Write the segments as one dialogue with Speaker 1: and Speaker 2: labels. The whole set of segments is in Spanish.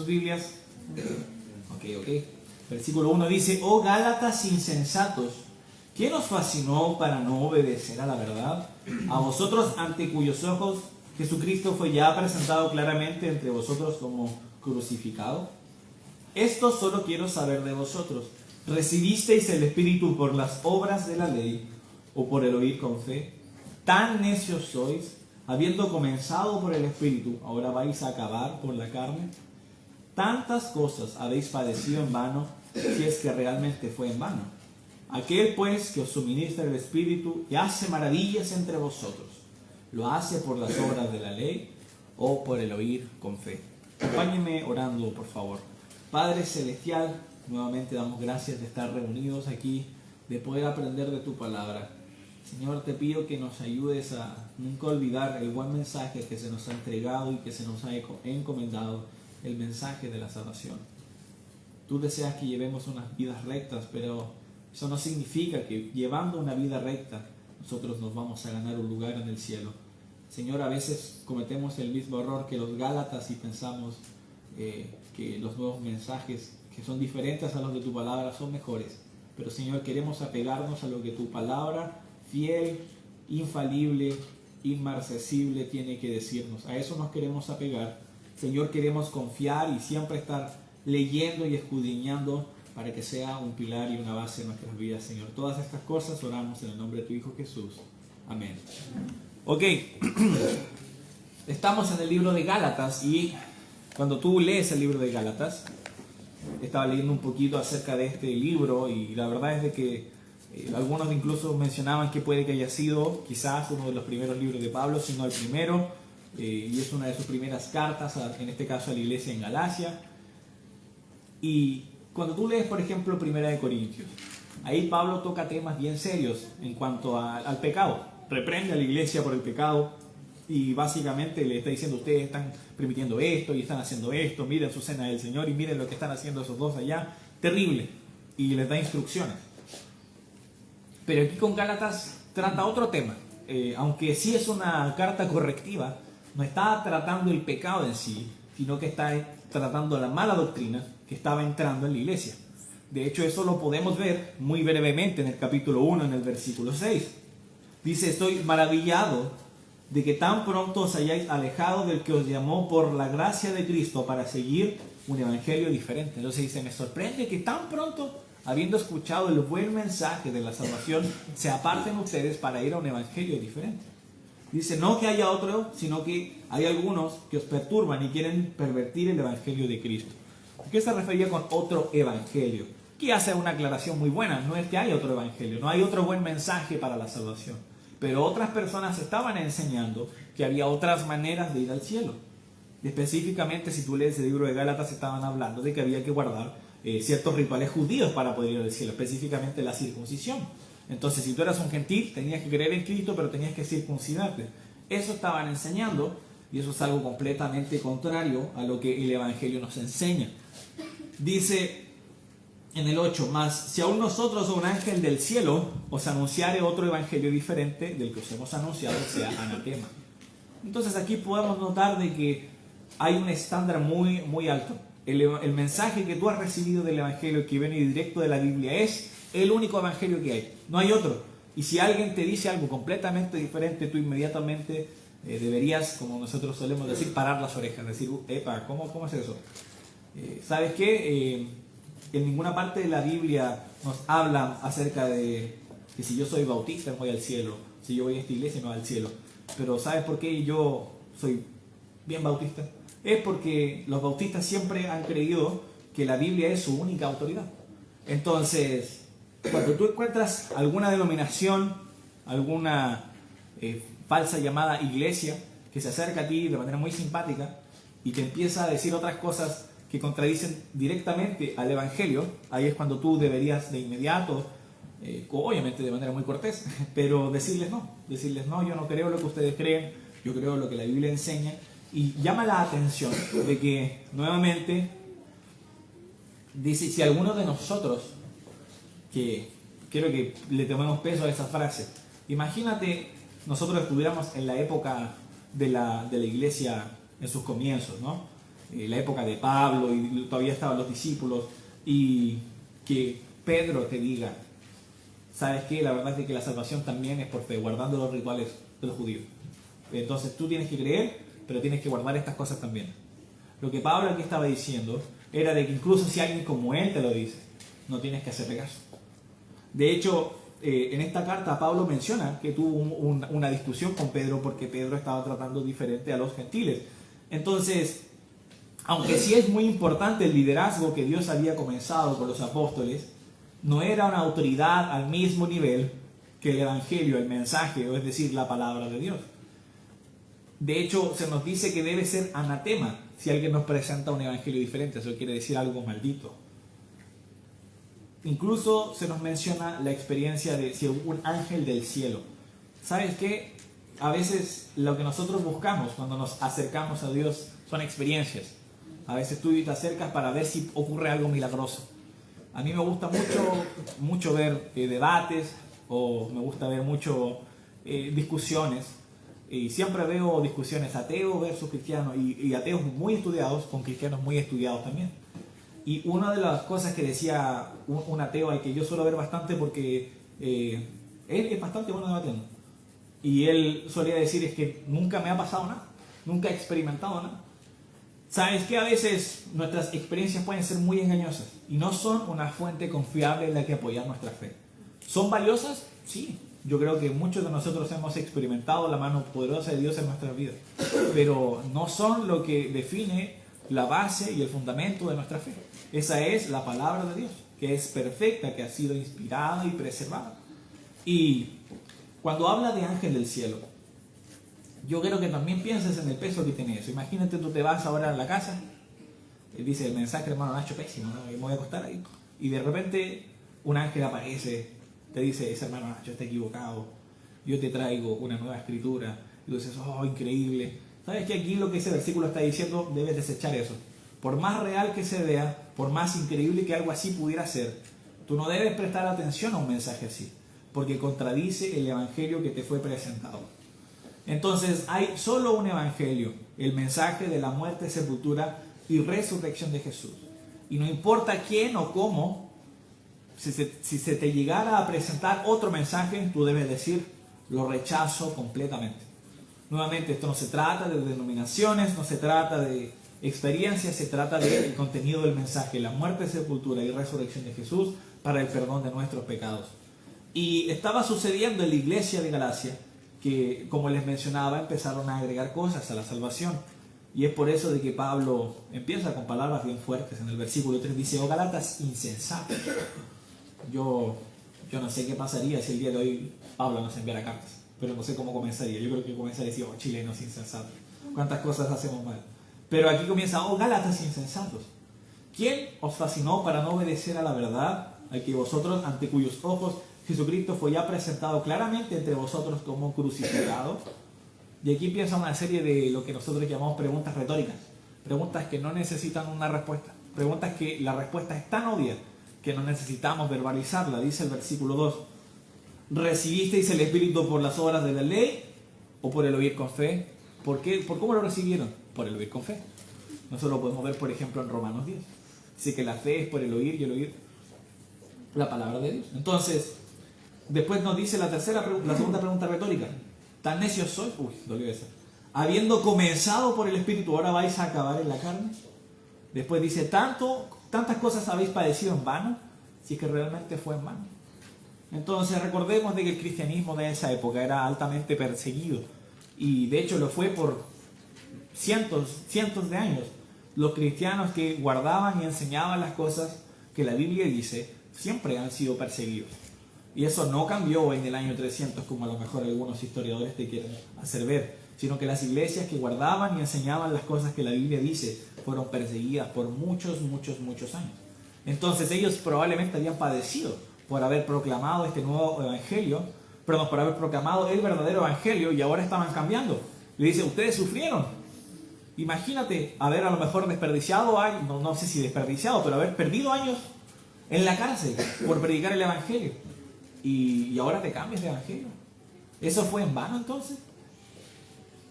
Speaker 1: sus Biblias. Ok. Versículo 1 dice: Oh Gálatas insensatos, ¿quién os fascinó para no obedecer a la verdad? A vosotros, ante cuyos ojos Jesucristo fue ya presentado claramente entre vosotros como crucificado. Esto solo quiero saber de vosotros: ¿recibisteis el Espíritu por las obras de la ley o por el oír con fe? Tan necios sois, habiendo comenzado por el Espíritu, ¿ahora vais a acabar por la carne? Tantas cosas habéis padecido en vano, si es que realmente fue en vano. Aquel pues que os suministra el Espíritu y hace maravillas entre vosotros, ¿lo hace por las obras de la ley o por el oír con fe? Acompáñenme orando, por favor. Padre Celestial, nuevamente damos gracias de estar reunidos aquí, de poder aprender de tu palabra. Señor, te pido que nos ayudes a nunca olvidar el buen mensaje que se nos ha entregado y que se nos ha encomendado, el mensaje de la salvación. Tú deseas que llevemos unas vidas rectas, pero eso no significa que llevando una vida recta nosotros nos vamos a ganar un lugar en el cielo. Señor, a veces cometemos el mismo error que los Gálatas y pensamos que los nuevos mensajes que son diferentes a los de tu palabra son mejores. Pero Señor, queremos apegarnos a lo que tu palabra fiel, infalible, inmarcesible tiene que decirnos. A eso nos queremos apegar. Señor, queremos confiar y siempre estar leyendo y escudriñando para que sea un pilar y una base en nuestras vidas, Señor. Todas estas cosas oramos en el nombre de tu Hijo Jesús. Amén. Ok, estamos en el libro de Gálatas y cuando tú lees el libro de Gálatas, estaba leyendo un poquito acerca de este libro y la verdad es de que algunos incluso mencionaban que puede que haya sido quizás uno de los primeros libros de Pablo, si no el primero, y es una de sus primeras cartas, en este caso a la iglesia en Galacia. Y cuando tú lees, por ejemplo, Primera de Corintios, ahí Pablo toca temas bien serios en cuanto al pecado. Reprende a la iglesia por el pecado y básicamente le está diciendo: ustedes están permitiendo esto y están haciendo esto, miren su cena del Señor y miren lo que están haciendo esos dos allá, terrible, y les da instrucciones. Pero aquí con Gálatas trata otro tema, aunque sí es una carta correctiva, no está tratando el pecado en sí, sino que está tratando la mala doctrina que estaba entrando en la iglesia. De hecho, eso lo podemos ver muy brevemente en el capítulo 1, en el versículo 6. Dice: estoy maravillado de que tan pronto os hayáis alejado del que os llamó por la gracia de Cristo para seguir un evangelio diferente. Entonces dice: me sorprende que tan pronto, habiendo escuchado el buen mensaje de la salvación, se aparten ustedes para ir a un evangelio diferente. Dice: no que haya otro, sino que hay algunos que os perturban y quieren pervertir el evangelio de Cristo. ¿A qué se refería con otro evangelio? Aquí hace una aclaración muy buena: no es que haya otro evangelio, no hay otro buen mensaje para la salvación. Pero otras personas estaban enseñando que había otras maneras de ir al cielo. Específicamente, si tú lees el libro de Gálatas, estaban hablando de que había que guardar ciertos rituales judíos para poder ir al cielo, específicamente la circuncisión. Entonces, si tú eras un gentil, tenías que creer en Cristo, pero tenías que circuncidarte. Eso estaban enseñando, y eso es algo completamente contrario a lo que el Evangelio nos enseña. Dice en el 8: mas si aún nosotros o un ángel del cielo os anunciare otro evangelio diferente del que os hemos anunciado, sea anatema. Entonces aquí podemos notar de que hay un estándar muy, muy alto. El mensaje que tú has recibido del evangelio, que viene directo de la Biblia, es el único evangelio que hay, no hay otro. Y si alguien te dice algo completamente diferente, tú inmediatamente deberías, como nosotros solemos decir, parar las orejas, decir: epa, ¿cómo es eso? ¿Sabes qué? En ninguna parte de la Biblia nos habla acerca de que si yo soy bautista me voy al cielo, si yo voy a esta iglesia me voy al cielo. Pero ¿sabes por qué yo soy bien bautista? Es porque los bautistas siempre han creído que la Biblia es su única autoridad. Entonces, cuando tú encuentras alguna denominación, alguna falsa llamada iglesia que se acerca a ti de manera muy simpática y te empieza a decir otras cosas que contradicen directamente al Evangelio, ahí es cuando tú deberías de inmediato, obviamente de manera muy cortés, pero decirles no, yo no creo lo que ustedes creen, yo creo lo que la Biblia enseña. Y llama la atención de que nuevamente dice: si alguno de nosotros, que quiero que le tomemos peso a esa frase, imagínate nosotros estuviéramos en la época de la iglesia en sus comienzos, ¿no? la época de Pablo y todavía estaban los discípulos, y que Pedro te diga, ¿sabes qué? La verdad es que la salvación también es por fe, guardando los rituales de los judíos. Entonces tú tienes que creer, pero tienes que guardar estas cosas también. Lo que Pablo aquí estaba diciendo era de que incluso si alguien como él te lo dice, no tienes que hacerle caso. De hecho, en esta carta Pablo menciona que tuvo una discusión con Pedro porque Pedro estaba tratando diferente a los gentiles. Entonces, aunque sí es muy importante el liderazgo que Dios había comenzado con los apóstoles, no era una autoridad al mismo nivel que el evangelio, el mensaje, o es decir, la palabra de Dios. De hecho, se nos dice que debe ser anatema si alguien nos presenta un evangelio diferente. Eso quiere decir algo maldito. Incluso se nos menciona la experiencia de si un ángel del cielo. ¿Sabes qué? A veces lo que nosotros buscamos cuando nos acercamos a Dios son experiencias. A veces tú te acercas para ver si ocurre algo milagroso. A mí me gusta mucho ver debates, o me gusta ver mucho discusiones. Y siempre veo discusiones ateos versus cristianos, y ateos muy estudiados con cristianos muy estudiados también. Y una de las cosas que decía un ateo, al que yo suelo ver bastante porque él es bastante bueno debatiendo, y él solía decir es que nunca me ha pasado nada, nunca he experimentado nada. ¿Sabes qué? A veces nuestras experiencias pueden ser muy engañosas y no son una fuente confiable en la que apoyar nuestra fe. ¿Son valiosas? Sí. Yo creo que muchos de nosotros hemos experimentado la mano poderosa de Dios en nuestras vidas, pero no son lo que define la base y el fundamento de nuestra fe. Esa es la palabra de Dios, que es perfecta, que ha sido inspirada y preservada. Y cuando habla de ángel del cielo, yo quiero que también pienses en el peso que tiene eso. Imagínate, tú te vas ahora a la casa, él dice el mensaje, hermano Nacho, pésimo, ¿no? Me voy a acostar ahí, y de repente un ángel aparece, te dice, ese hermano Nacho está equivocado, yo te traigo una nueva escritura, y tú dices, oh, increíble. ¿Sabes que aquí lo que ese versículo está diciendo? Debes desechar eso. Por más real que se vea, por más increíble que algo así pudiera ser, tú no debes prestar atención a un mensaje así, porque contradice el evangelio que te fue presentado. Entonces hay solo un evangelio, el mensaje de la muerte, sepultura y resurrección de Jesús. Y no importa quién o cómo, si se te llegara a presentar otro mensaje, tú debes decir, lo rechazo completamente. Nuevamente, esto no se trata de denominaciones, no se trata de experiencias, se trata del contenido del mensaje, la muerte, sepultura y resurrección de Jesús para el perdón de nuestros pecados. Y estaba sucediendo en la iglesia de Galacia que, como les mencionaba, empezaron a agregar cosas a la salvación. Y es por eso de que Pablo empieza con palabras bien fuertes. En el versículo 3 dice, oh Gálatas insensatos. Yo no sé qué pasaría si el día de hoy Pablo nos enviara cartas, pero no sé cómo comenzaría. Yo creo que comenzaría diciendo, oh, chilenos insensatos, cuántas cosas hacemos mal. Pero aquí comienza, oh Gálatas insensatos, ¿quién os fascinó para no obedecer a la verdad, al que vosotros, ante cuyos ojos Jesucristo fue ya presentado claramente entre vosotros como crucificado? Y aquí empieza una serie de lo que nosotros llamamos preguntas retóricas, preguntas que no necesitan una respuesta, preguntas que la respuesta es tan obvia que no necesitamos verbalizarla. Dice el versículo 2, ¿recibisteis el Espíritu por las obras de la ley o por el oír con fe? ¿Por qué? ¿Por cómo lo recibieron? Por el oír con fe. Nosotros lo podemos ver, por ejemplo, en Romanos 10. Dice que la fe es por el oír y el oír la palabra de Dios. Entonces, después nos dice la segunda pregunta retórica. ¿Tan necios sois? Uy, dolió esa. Habiendo comenzado por el Espíritu, ¿ahora vais a acabar en la carne? Después dice, tantas cosas habéis padecido en vano, si es que realmente fue en vano. Entonces recordemos de que el cristianismo de esa época era altamente perseguido, y de hecho lo fue por cientos de años. Los cristianos que guardaban y enseñaban las cosas que la Biblia dice, siempre han sido perseguidos. Y eso no cambió en el año 300, como a lo mejor algunos historiadores te quieren hacer ver, sino que las iglesias que guardaban y enseñaban las cosas que la Biblia dice fueron perseguidas por muchos años. Entonces ellos probablemente habían padecido por haber proclamado este nuevo evangelio, perdón, por haber proclamado el verdadero evangelio, y ahora estaban cambiando. Le dice, ustedes sufrieron. Imagínate haber a lo mejor desperdiciado años, no sé si desperdiciado, pero haber perdido años en la cárcel por predicar el evangelio. Y ahora te cambias de evangelio. ¿Eso fue en vano entonces?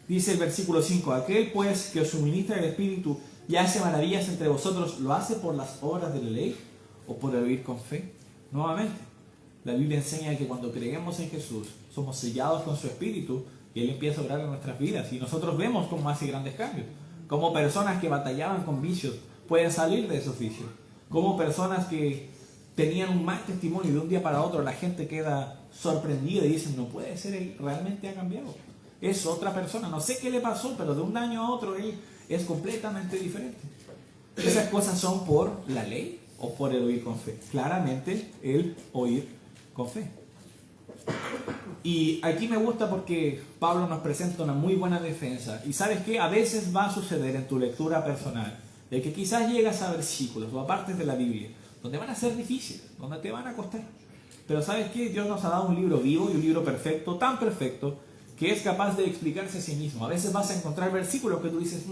Speaker 1: Dice el versículo 5, aquel pues que os suministra el Espíritu y hace maravillas entre vosotros, ¿lo hace por las obras de la ley o por el oír con fe? Nuevamente, la Biblia enseña que cuando creemos en Jesús, somos sellados con su Espíritu y Él empieza a obrar en nuestras vidas. Y nosotros vemos cómo hace grandes cambios. Cómo personas que batallaban con vicios pueden salir de esos vicios. Cómo personas que tenían un mal testimonio y de un día para otro la gente queda sorprendida y dicen, no puede ser, Él realmente ha cambiado. Es otra persona, no sé qué le pasó, pero de un año a otro Él es completamente diferente. ¿Esas cosas son por la ley o por el oír con fe? Claramente el oír con fe. Y aquí me gusta porque Pablo nos presenta una muy buena defensa. Y ¿sabes qué? A veces va a suceder en tu lectura personal de que quizás llegas a versículos o a partes de la Biblia donde van a ser difíciles, donde te van a costar. Pero ¿sabes qué? Dios nos ha dado un libro vivo y un libro perfecto, tan perfecto, que es capaz de explicarse a sí mismo. A veces vas a encontrar versículos que tú dices,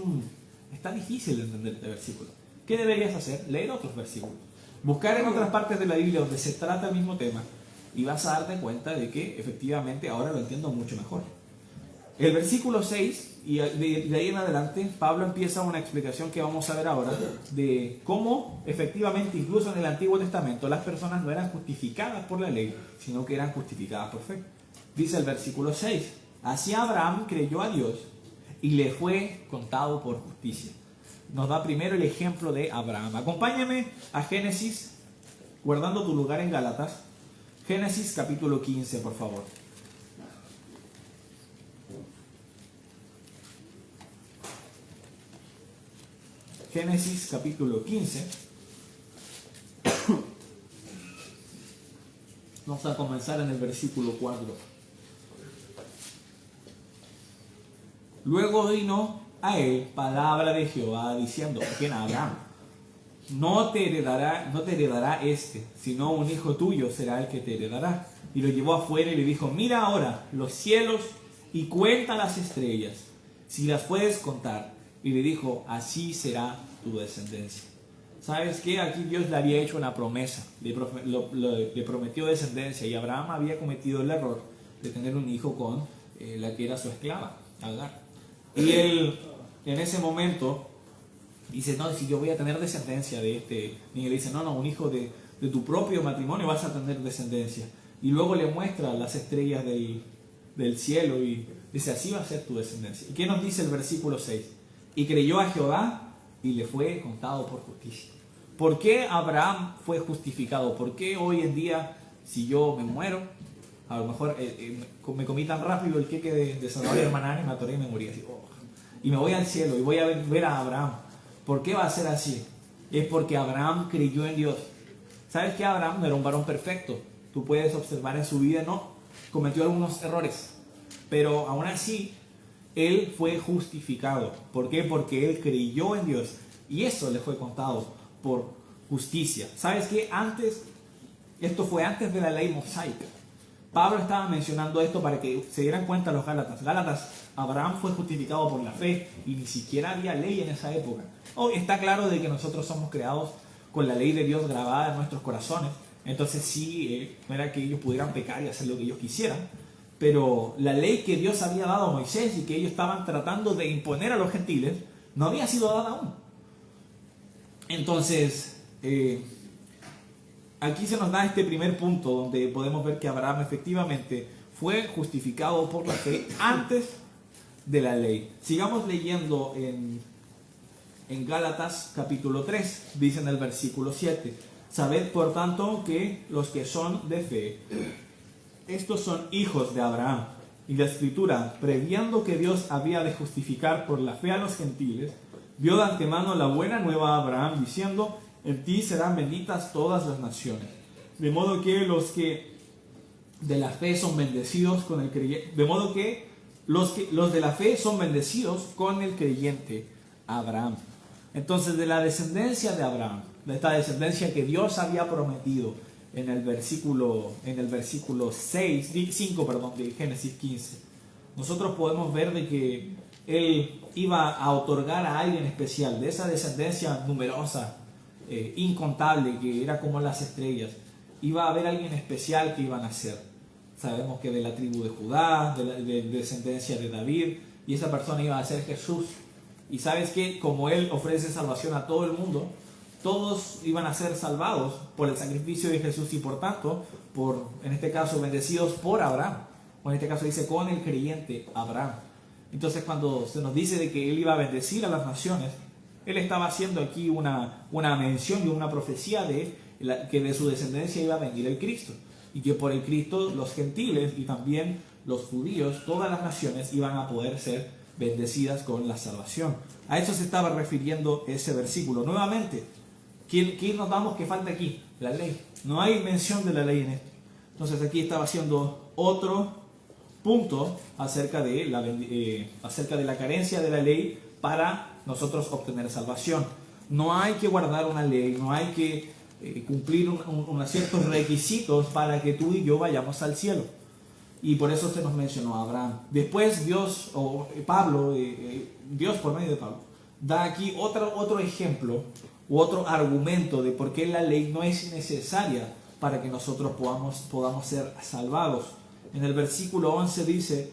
Speaker 1: está difícil de entender este versículo. ¿Qué deberías hacer? Leer otros versículos. Buscar en otras partes de la Biblia donde se trata el mismo tema y vas a darte cuenta de que efectivamente ahora lo entiendo mucho mejor. El versículo 6, y de ahí en adelante, Pablo empieza una explicación que vamos a ver ahora de cómo efectivamente incluso en el Antiguo Testamento las personas no eran justificadas por la ley, sino que eran justificadas por fe. Dice el versículo 6, así Abraham creyó a Dios y le fue contado por justicia. Nos da primero el ejemplo de Abraham. Acompáñame a Génesis, guardando tu lugar en Gálatas. Génesis capítulo 15, por favor. Génesis capítulo 15. Vamos a comenzar en el versículo 4. Luego vino a él palabra de Jehová diciendo, ¿quién? A Abraham, no te heredará este, sino un hijo tuyo será el que te heredará. Y lo llevó afuera y le dijo, mira ahora los cielos y cuenta las estrellas, si las puedes contar. Y le dijo, así será tu descendencia. ¿Sabes qué? Aquí Dios le había hecho una promesa, le prometió descendencia, y Abraham había cometido el error de tener un hijo con la que era su esclava, Agar. Y él en ese momento dice, no, si yo voy a tener descendencia de este, y le dice, no, un hijo de tu propio matrimonio vas a tener descendencia. Y luego le muestra las estrellas del cielo y dice, así va a ser tu descendencia. ¿Y qué nos dice el versículo 6? Y creyó a Jehová y le fue contado por justicia. ¿Por qué Abraham fue justificado? ¿Por qué hoy en día, si yo me muero, a lo mejor me comí tan rápido el queque de zanahoria de maná y me atoré y me morí así, y me voy al cielo y voy a ver a Abraham? ¿Por qué va a ser así? Es porque Abraham creyó en Dios. ¿Sabes que Abraham no era un varón perfecto? Tú puedes observar en su vida, no, cometió algunos errores, pero aún así él fue justificado. ¿Por qué? Porque él creyó en Dios y eso le fue contado por justicia. ¿Sabes qué? Esto fue antes de la ley mosaica. Pablo estaba mencionando esto para que se dieran cuenta los Gálatas. Abraham fue justificado por la fe y ni siquiera había ley en esa época. Hoy está claro de que nosotros somos creados con la ley de Dios grabada en nuestros corazones. Entonces sí, no era que ellos pudieran pecar y hacer lo que ellos quisieran. Pero la ley que Dios había dado a Moisés y que ellos estaban tratando de imponer a los gentiles, no había sido dada aún. Entonces, aquí se nos da este primer punto donde podemos ver que Abraham efectivamente fue justificado por la fe antes de la ley. Sigamos leyendo en Gálatas capítulo 3, dice en el versículo 7. Sabed por tanto que los que son de fe, estos son hijos de Abraham. Y la Escritura, previendo que Dios había de justificar por la fe a los gentiles, dio de antemano la buena nueva a Abraham, diciendo, en ti serán benditas todas las naciones. De modo que los que de la fe son bendecidos con el creyente, de modo que los de la fe son bendecidos con el creyente Abraham. Entonces, de la descendencia de Abraham, de esta descendencia que Dios había prometido en el versículo 5 de Génesis 15, nosotros podemos ver de que Él iba a otorgar a alguien especial, de esa descendencia numerosa, incontable, que era como las estrellas. Iba a haber alguien especial que iba a nacer. Sabemos que de la tribu de Judá, de descendencia de David, y esa persona iba a ser Jesús. Y sabes que como Él ofrece salvación a todo el mundo, todos iban a ser salvados por el sacrificio de Jesús y por tanto, en este caso, bendecidos por Abraham. O en este caso dice, con el creyente Abraham. Entonces cuando se nos dice de que Él iba a bendecir a las naciones, Él estaba haciendo aquí una mención y una profecía de que de su descendencia iba a venir el Cristo. Y que por el Cristo los gentiles y también los judíos, todas las naciones iban a poder ser bendecidas con la salvación. A eso se estaba refiriendo ese versículo. Nuevamente, ¿qué nos damos que falta aquí? La ley. No hay mención de la ley en esto. Entonces aquí estaba haciendo otro punto acerca de la carencia de la ley para nosotros obtener salvación. No hay que guardar una ley, no hay que cumplir unos ciertos requisitos para que tú y yo vayamos al cielo. Y por eso se nos mencionó a Abraham. Después Dios por medio de Pablo, da aquí otro ejemplo u otro argumento de por qué la ley no es necesaria para que nosotros podamos ser salvados. En el versículo 11 dice,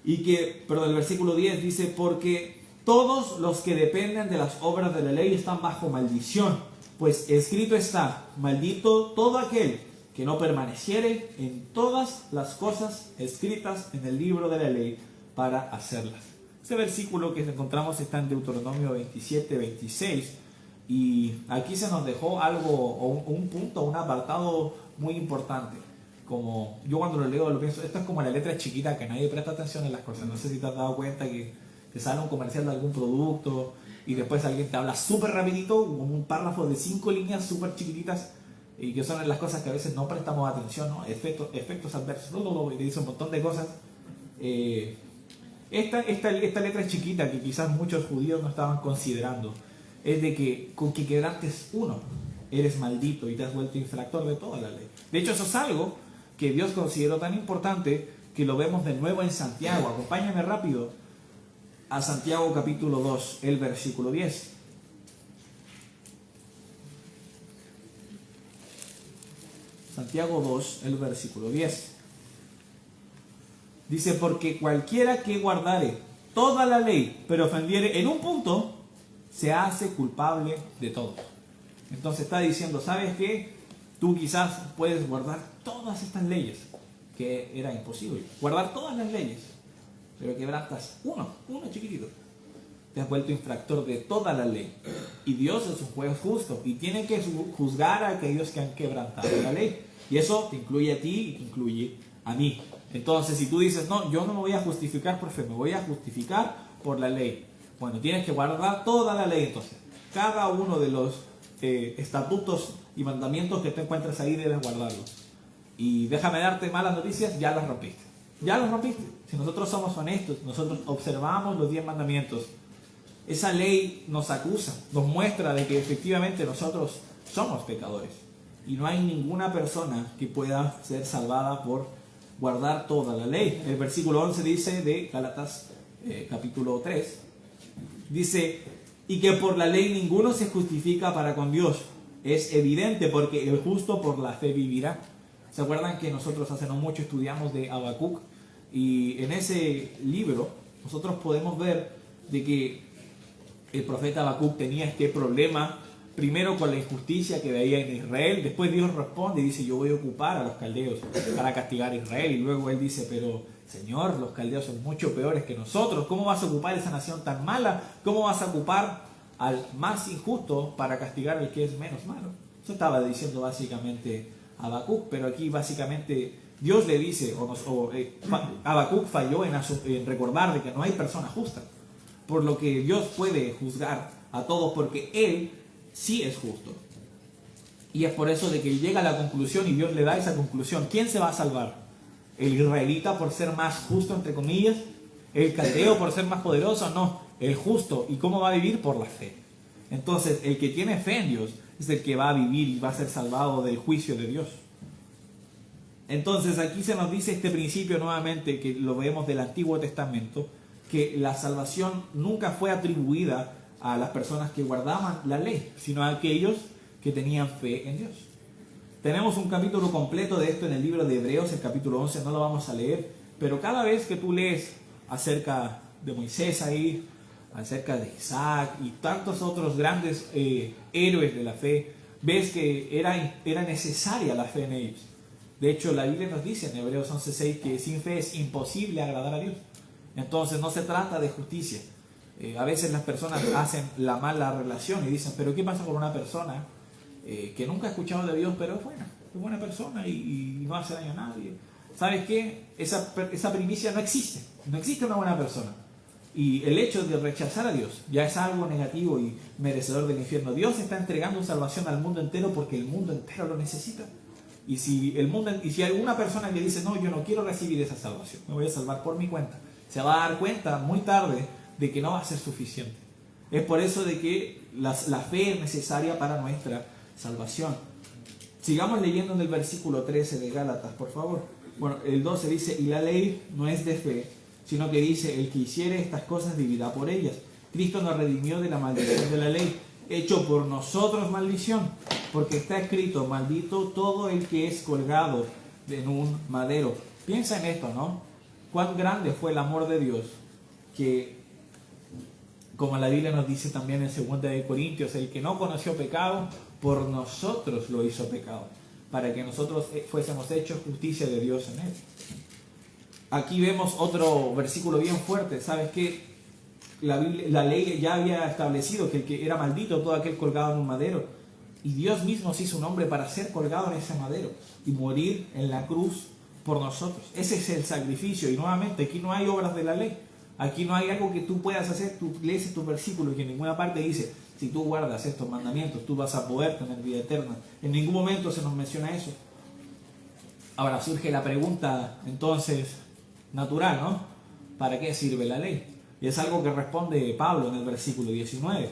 Speaker 1: el versículo 10 dice, porque todos los que dependen de las obras de la ley están bajo maldición, pues escrito está, maldito todo aquel que no permaneciere en todas las cosas escritas en el libro de la ley para hacerlas. Ese versículo que encontramos está en Deuteronomio 27, 26, y aquí se nos dejó algo, o un punto, un apartado muy importante. Como yo cuando lo leo lo pienso, esto es como la letra chiquita que nadie presta atención en las cosas. No sé si te has dado cuenta que te sale un comercial de algún producto y después alguien te habla súper rapidito, como un párrafo de 5 líneas súper chiquititas, y que son las cosas que a veces no prestamos atención, ¿no? Efectos adversos, y te dice un montón de cosas. Esta letra chiquita que quizás muchos judíos no estaban considerando es de que con que quebrantes uno eres maldito y te has vuelto infractor de toda la ley. De hecho, eso es algo que Dios consideró tan importante que lo vemos de nuevo en Santiago. Acompáñame rápido a Santiago capítulo 2, el versículo 10. Santiago 2, el versículo 10. Dice, porque cualquiera que guardare toda la ley, pero ofendiere en un punto, se hace culpable de todo. Entonces está diciendo, ¿sabes qué? Tú quizás puedes guardar todas estas leyes, que era imposible. Guardar todas las leyes, pero quebrantas uno chiquitito. Te has vuelto infractor de toda la ley. Y Dios es un juez justo y tiene que juzgar a aquellos que han quebrantado la ley. Y eso te incluye a ti y te incluye a mí. Entonces, si tú dices, no, yo no me voy a justificar por fe, me voy a justificar por la ley. Bueno, tienes que guardar toda la ley entonces. Cada uno de los estatutos y mandamientos que te encuentras ahí debes guardarlos. Y déjame darte malas noticias, ya las rompiste. Ya las rompiste. Si nosotros somos honestos, nosotros observamos los 10 mandamientos, esa ley nos acusa, nos muestra de que efectivamente nosotros somos pecadores. Y no hay ninguna persona que pueda ser salvada por guardar toda la ley. El versículo 11 dice de Gálatas capítulo 3, dice, y que por la ley ninguno se justifica para con Dios. Es evidente porque el justo por la fe vivirá. ¿Se acuerdan que nosotros hace no mucho estudiamos de Habacuc? Y en ese libro nosotros podemos ver de que el profeta Habacuc tenía este problema, primero con la injusticia que veía en Israel, después Dios responde y dice, yo voy a ocupar a los caldeos para castigar a Israel, y luego él dice, pero Señor, los caldeos son mucho peores que nosotros, ¿cómo vas a ocupar esa nación tan mala? ¿Cómo vas a ocupar al más injusto para castigar al que es menos malo? Eso estaba diciendo básicamente Habacuc, pero aquí básicamente Dios le dice, Habacuc falló en recordar de que no hay persona justa, por lo que Dios puede juzgar a todos porque Él sí es justo. Y es por eso de que llega a la conclusión y Dios le da esa conclusión. ¿Quién se va a salvar? ¿El israelita por ser más justo, entre comillas? ¿El caldeo por ser más poderoso? No, el justo. ¿Y cómo va a vivir? Por la fe. Entonces, el que tiene fe en Dios es el que va a vivir y va a ser salvado del juicio de Dios. Entonces, aquí se nos dice este principio nuevamente, que lo vemos del Antiguo Testamento, que la salvación nunca fue atribuida a las personas que guardaban la ley, sino a aquellos que tenían fe en Dios. Tenemos un capítulo completo de esto en el libro de Hebreos, el capítulo 11, no lo vamos a leer, pero cada vez que tú lees acerca de Moisés ahí, acerca de Isaac y tantos otros grandes héroes de la fe, ves que era necesaria la fe en ellos. De hecho, la Biblia nos dice en Hebreos 11:6 que sin fe es imposible agradar a Dios. Entonces no se trata de justicia. A veces las personas hacen la mala relación y dicen, pero ¿qué pasa con una persona que nunca ha escuchado de Dios, pero es buena persona y no hace daño a nadie? ¿Sabes qué? Esa primicia no existe. No existe una buena persona. Y el hecho de rechazar a Dios ya es algo negativo y merecedor del infierno. Dios está entregando salvación al mundo entero porque el mundo entero lo necesita. Y si hay una persona que dice, no, yo no quiero recibir esa salvación, me voy a salvar por mi cuenta, se va a dar cuenta muy tarde de que no va a ser suficiente. Es por eso de que la fe es necesaria para nuestra salvación. Sigamos leyendo en el versículo 13 de Gálatas, por favor. Bueno, el 12 dice, y la ley no es de fe, sino que dice, el que hiciere estas cosas vivirá por ellas. Cristo nos redimió de la maldición de la ley, hecho por nosotros maldición, porque está escrito, maldito todo el que es colgado en un madero. Piensa en esto, ¿no? Cuán grande fue el amor de Dios, que, como la Biblia nos dice también en 2 de Corintios, el que no conoció pecado, por nosotros lo hizo pecado, para que nosotros fuésemos hechos justicia de Dios en él. Aquí vemos otro versículo bien fuerte. ¿Sabes qué? La ley ya había establecido que el que era maldito, todo aquel colgado en un madero. Y Dios mismo se hizo un hombre para ser colgado en ese madero y morir en la cruz por nosotros. Ese es el sacrificio. Y nuevamente, aquí no hay obras de la ley. Aquí no hay algo que tú puedas hacer. Tú lees estos versículos y en ninguna parte dice, si tú guardas estos mandamientos, tú vas a poder tener vida eterna. En ningún momento se nos menciona eso. Ahora surge la pregunta, entonces, natural, ¿no? ¿Para qué sirve la ley? Y es algo que responde Pablo en el versículo 19.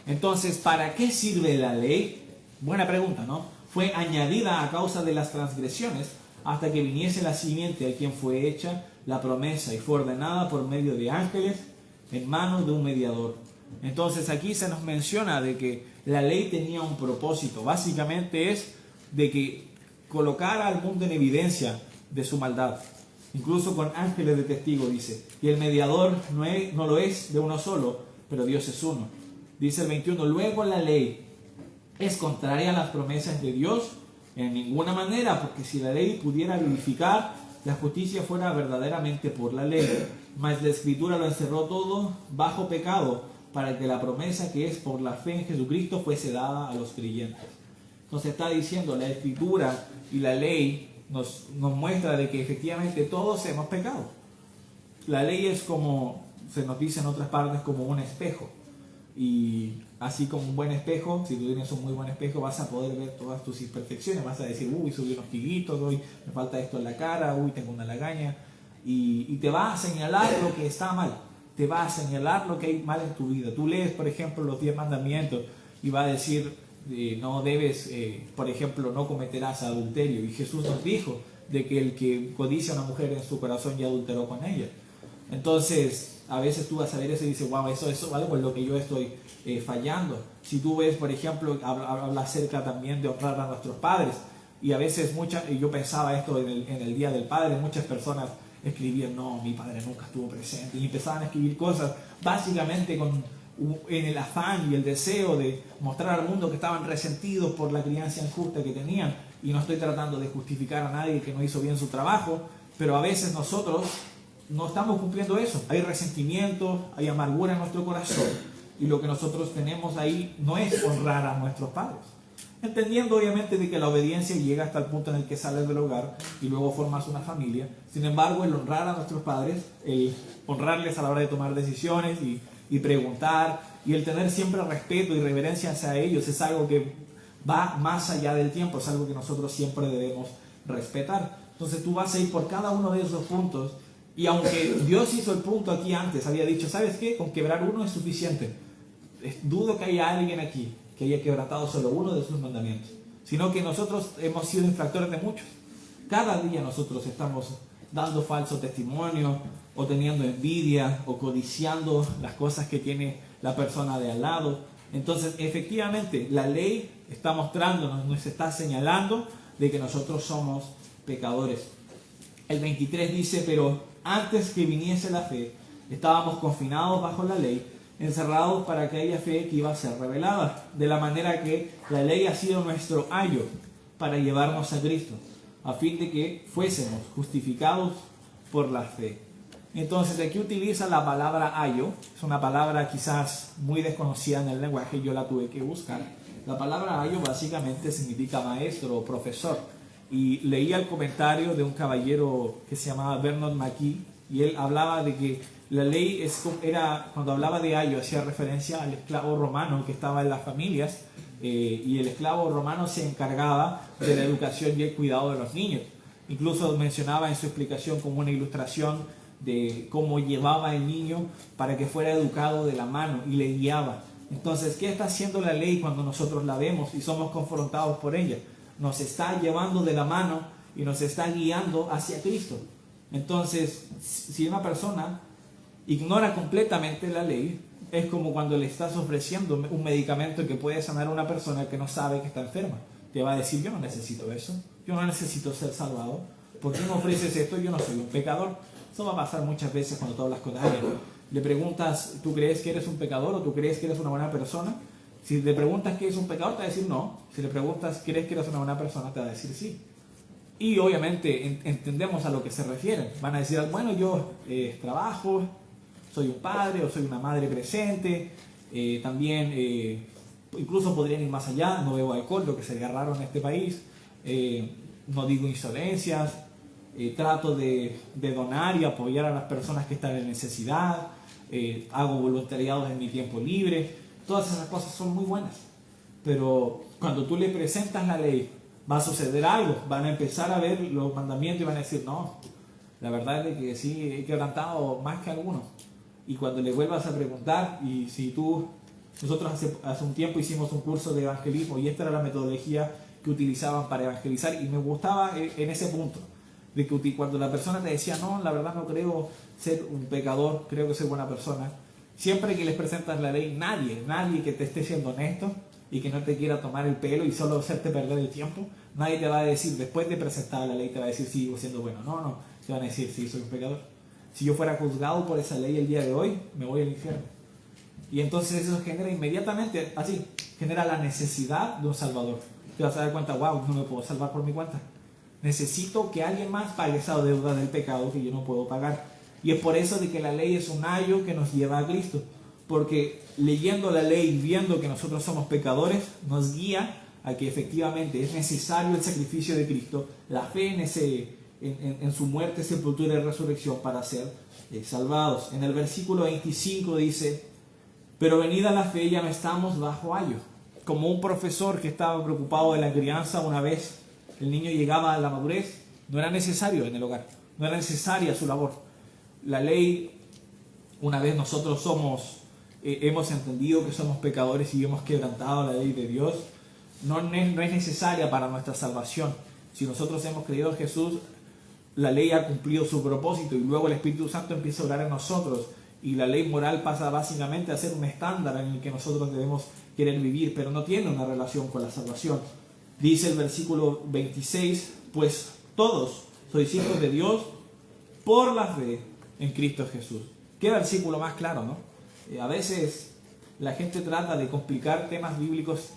Speaker 1: Entonces, ¿para qué sirve la ley? Buena pregunta, ¿no? Fue añadida a causa de las transgresiones hasta que viniese la simiente a quien fue hecha la promesa y fue ordenada por medio de ángeles en manos de un mediador. Entonces aquí se nos menciona de que la ley tenía un propósito. Básicamente es de que colocara al mundo en evidencia de su maldad. Incluso con ángeles de testigo dice. Y el mediador no lo es de uno solo, pero Dios es uno. Dice el 21, luego la ley es contraria a las promesas de Dios en ninguna manera, porque si la ley pudiera vivificar, la justicia fuera verdaderamente por la ley. Mas la Escritura lo encerró todo bajo pecado, para que la promesa que es por la fe en Jesucristo fuese dada a los creyentes. Entonces está diciendo, la Escritura y la ley nos muestra de que efectivamente todos hemos pecado. La ley es como, se nos dice en otras partes, como un espejo. Y así como un buen espejo, si tú tienes un muy buen espejo, vas a poder ver todas tus imperfecciones. Vas a decir, uy, subí unos kilitos, hoy me falta esto en la cara, uy, tengo una lagaña. Y te va a señalar lo que está mal. Te va a señalar lo que hay mal en tu vida. Tú lees, por ejemplo, los 10 mandamientos y va a decir, no debes, por ejemplo, no cometerás adulterio. Y Jesús nos dijo de que el que codicia a una mujer en su corazón ya adulteró con ella. Entonces, a veces tú vas a ver eso y dices, wow, eso es algo en lo que yo estoy fallando. Si tú ves, por ejemplo, habla acerca también de honrar a nuestros padres. Y a veces yo pensaba esto en el Día del Padre, muchas personas escribían, no, mi padre nunca estuvo presente. Y empezaban a escribir cosas básicamente en el afán y el deseo de mostrar al mundo que estaban resentidos por la crianza injusta que tenían. Y no estoy tratando de justificar a nadie que no hizo bien su trabajo, pero a veces nosotros no estamos cumpliendo eso. Hay resentimiento, hay amargura en nuestro corazón. Y lo que nosotros tenemos ahí no es honrar a nuestros padres. Entendiendo obviamente de que la obediencia llega hasta el punto en el que sales del hogar y luego formas una familia. Sin embargo, el honrar a nuestros padres, el honrarles a la hora de tomar decisiones y preguntar, y el tener siempre respeto y reverencia hacia ellos es algo que va más allá del tiempo, es algo que nosotros siempre debemos respetar. Entonces tú vas a ir por cada uno de esos puntos, y aunque Dios hizo el punto aquí antes, había dicho, ¿sabes qué? Con quebrar uno es suficiente. Dudo que haya alguien aquí que haya quebrantado solo uno de sus mandamientos, sino que nosotros hemos sido infractores de muchos. Cada día nosotros estamos dando falso testimonio, o teniendo envidia, o codiciando las cosas que tiene la persona de al lado. Entonces, efectivamente, la ley está mostrándonos, nos está señalando de que nosotros somos pecadores. El 23 dice, pero antes que viniese la fe, estábamos confinados bajo la ley, encerrados para aquella fe que iba a ser revelada, de la manera que la ley ha sido nuestro ayo para llevarnos a Cristo, a fin de que fuésemos justificados por la fe. Entonces aquí utiliza la palabra ayo, es una palabra quizás muy desconocida en el lenguaje, yo la tuve que buscar. La palabra ayo básicamente significa maestro o profesor, y leía el comentario de un caballero que se llamaba Bernard McKee, y él hablaba de que la ley era, cuando hablaba de ayo, hacía referencia al esclavo romano que estaba en las familias, y el esclavo romano se encargaba de la educación y el cuidado de los niños. Incluso mencionaba en su explicación como una ilustración de cómo llevaba el niño para que fuera educado de la mano y le guiaba. Entonces, ¿qué está haciendo la ley cuando nosotros la vemos y somos confrontados por ella? Nos está llevando de la mano y nos está guiando hacia Cristo. Entonces, si una persona ignora completamente la ley, es como cuando le estás ofreciendo un medicamento que puede sanar a una persona que no sabe que está enferma. Te va a decir, yo no necesito eso, yo no necesito ser salvado. ¿Por qué me ofreces esto? Yo no soy un pecador. Eso va a pasar muchas veces cuando tú hablas con alguien. Le preguntas, ¿tú crees que eres un pecador o tú crees que eres una buena persona? Si le preguntas que es un pecador, te va a decir no. Si le preguntas, ¿crees que eres una buena persona? Te va a decir sí. Y obviamente entendemos a lo que se refieren. Van a decir, bueno, yo trabajo, soy un padre o soy una madre presente, también incluso podrían ir más allá, no bebo alcohol, lo que sería raro en este país, no digo insolencias, trato de donar y apoyar a las personas que están en necesidad, hago voluntariados en mi tiempo libre. Todas esas cosas son muy buenas, pero cuando tú le presentas la ley va a suceder algo, van a empezar a ver los mandamientos y van a decir, no, la verdad es de que sí, he quebrantado más que algunos. Y cuando le vuelvas a preguntar, y si nosotros hace un tiempo hicimos un curso de evangelismo y esta era la metodología que utilizaban para evangelizar, y me gustaba en ese punto, de que cuando la persona te decía, no, la verdad no creo ser un pecador, creo que soy buena persona, siempre que les presentas la ley, nadie que te esté siendo honesto y que no te quiera tomar el pelo y solo hacerte perder el tiempo, nadie te va a decir, después de presentar la ley, te va a decir, sigo siendo bueno. No, te van a decir, sí, soy un pecador. Si yo fuera juzgado por esa ley el día de hoy, me voy al infierno. Y entonces eso genera inmediatamente, así, genera la necesidad de un salvador. Te vas a dar cuenta, wow, no me puedo salvar por mi cuenta. Necesito que alguien más pague esa deuda del pecado que yo no puedo pagar. Y es por eso de que la ley es un ayo que nos lleva a Cristo. Porque leyendo la ley, viendo que nosotros somos pecadores, nos guía a que efectivamente es necesario el sacrificio de Cristo, la fe en su muerte, sepultura y resurrección para ser salvados. En el versículo 25 dice, pero venida la fe ya no estamos bajo ayo. Como un profesor que estaba preocupado de la crianza, una vez el niño llegaba a la madurez, no era necesario en el hogar, no era necesaria su labor. La ley, una vez nosotros hemos entendido que somos pecadores y hemos quebrantado la ley de Dios, no es necesaria para nuestra salvación. Si nosotros hemos creído en Jesús, la ley ha cumplido su propósito y luego el Espíritu Santo empieza a orar en nosotros y la ley moral pasa básicamente a ser un estándar en el que nosotros debemos querer vivir, pero no tiene una relación con la salvación. Dice el versículo 26, pues todos sois hijos de Dios por la fe en Cristo Jesús. Qué versículo más claro, ¿no? A veces la gente trata de complicar temas bíblicos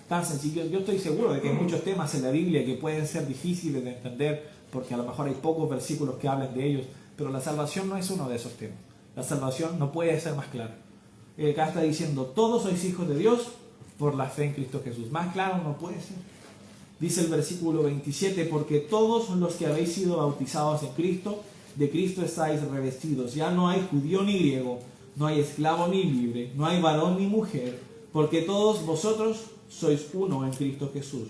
Speaker 1: tan sencillos. Yo estoy seguro de que hay muchos temas en la Biblia que pueden ser difíciles de entender porque a lo mejor hay pocos versículos que hablen de ellos, pero la salvación no es uno de esos temas. La salvación no puede ser más clara. Acá está diciendo, todos sois hijos de Dios por la fe en Cristo Jesús. Más claro no puede ser. Dice el versículo 27, porque todos los que habéis sido bautizados en Cristo, de Cristo estáis revestidos. Ya no hay judío ni griego, no hay esclavo ni libre, no hay varón ni mujer, porque todos vosotros sois uno en Cristo Jesús.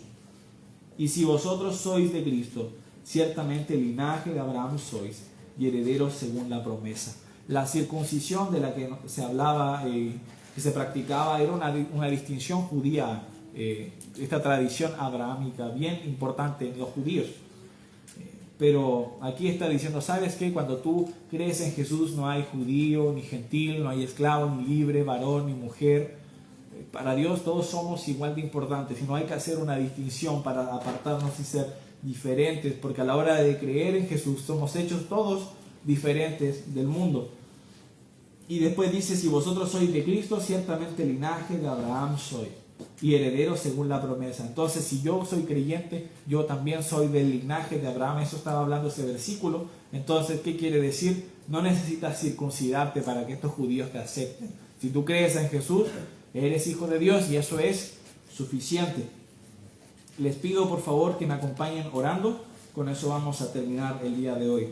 Speaker 1: Y si vosotros sois de Cristo, ciertamente linaje de Abraham sois, y herederos según la promesa. La circuncisión de la que se hablaba, que se practicaba, era una distinción judía, esta tradición abrahámica, bien importante en los judíos. Pero aquí está diciendo, ¿sabes qué? Cuando tú crees en Jesús no hay judío ni gentil, no hay esclavo ni libre, varón ni mujer. Para Dios todos somos igual de importantes y no hay que hacer una distinción para apartarnos y ser diferentes, porque a la hora de creer en Jesús somos hechos todos diferentes del mundo. Y después dice, si vosotros sois de Cristo, ciertamente linaje de Abraham soy, y heredero según la promesa. Entonces, si yo soy creyente, yo también soy del linaje de Abraham. Eso estaba hablando ese versículo. Entonces, ¿qué quiere decir? No necesitas circuncidarte para que estos judíos te acepten. Si tú crees en Jesús, eres hijo de Dios y eso es suficiente. Les pido por favor que me acompañen orando. Con eso vamos a terminar el día de hoy.